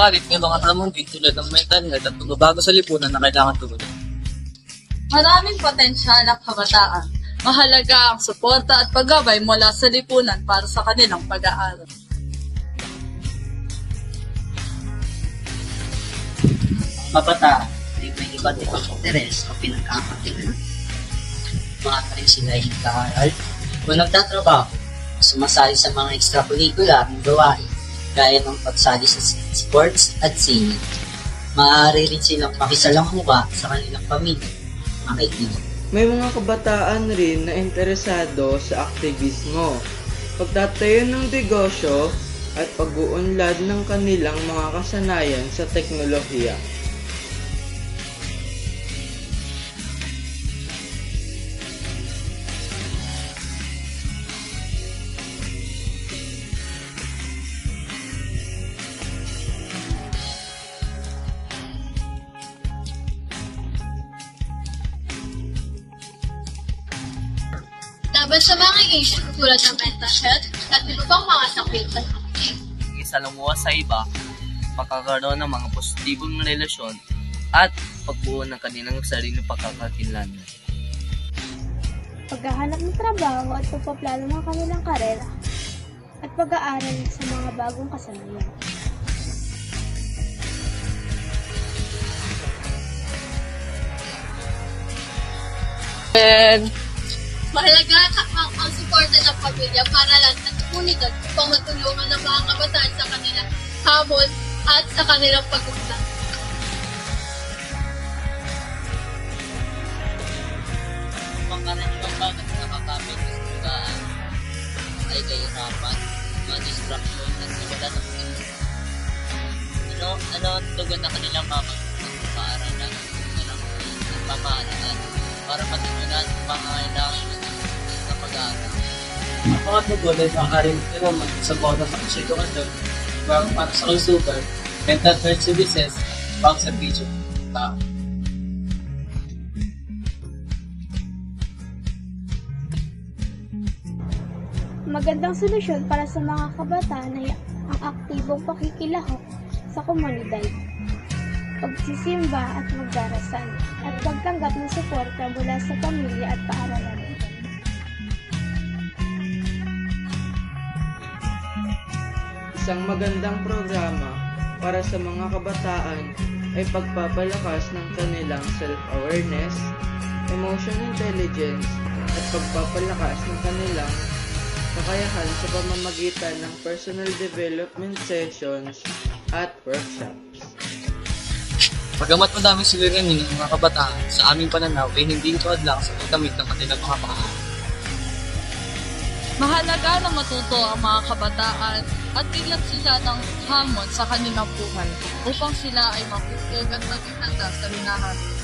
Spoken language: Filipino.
Subalit, may mga hamon din tulad ng mental health at pagbabago sa lipunan na kailangan tugunan. Maraming potensyal ang kabataan. Mahalaga ang suporta at paggabay mula sa lipunan para sa kanilang pag-aaral. Kabataan ay may iba't ibang interes o pinagkakakilan. Maaari rin sila ay nag-aaral o nagtatrabaho, sumasali sa mga extracurricular na gawain gaya ng pagsali sa sports at singing. Maaari rin silang makisalamuha sa kanilang pamilya, mga kaibigan. May mga kabataan rin na interesado sa aktivismo, pagtatayo ng negosyo at pag-uunlad ng kanilang mga kasanayan sa teknolohiya. Laban sa mga issue tulad ng mental health at iba pang mga sakit. Isalamuha sa iba, pagkakaroon ng mga positibong relasyon at pagbuo ng kanilang sariling pagkakakilanlan. Paghahanap ng trabaho at pagpaplano ng kanilang karera at pag-aaral sa mga bagong kasanayan. Mahalaga ang suporta ng pamilya, paralan at komunidad upang matulungan ng mga kabataan sa kanilang habol at sa kanilang pag-unlad. Pangkaraniwang bagay na nakakapit sa sugaan ay kahirapan, mga distraction at wala ng pagkakas. Ano ang tugon na kanilang paaralan ng pamahalaan para matutunan ang pangangailangan ng pag-aaral. Ang mga tugon ay maaaring naman sa kota sa edukasyon, para sa kalusugan, mental health services, pang serbisyo ng tao. Magandang solusyon para sa mga kabataan ay ang aktibong pakikilahok sa komunidad, pagsisimba at magdarasal, at pagtanggap ng suporta mula sa pamilya at paaralan. Isang magandang programa para sa mga kabataan ay pagpapalakas ng kanilang self-awareness, emotion intelligence, at pagpapalakas ng kanilang kakayahan sa pamamagitan ng personal development sessions at workshops. Bagamat madaming suliranin ng mga kabataan, sa aming pananaw ay hindi ito adlang sa pagkamit ng kanilang mga pangarap. Mahalaga na matuto ang mga kabataan at bigyan sila ng hamon sa kanilang buhay upang sila ay mapupug at maging handa sa hinaharap.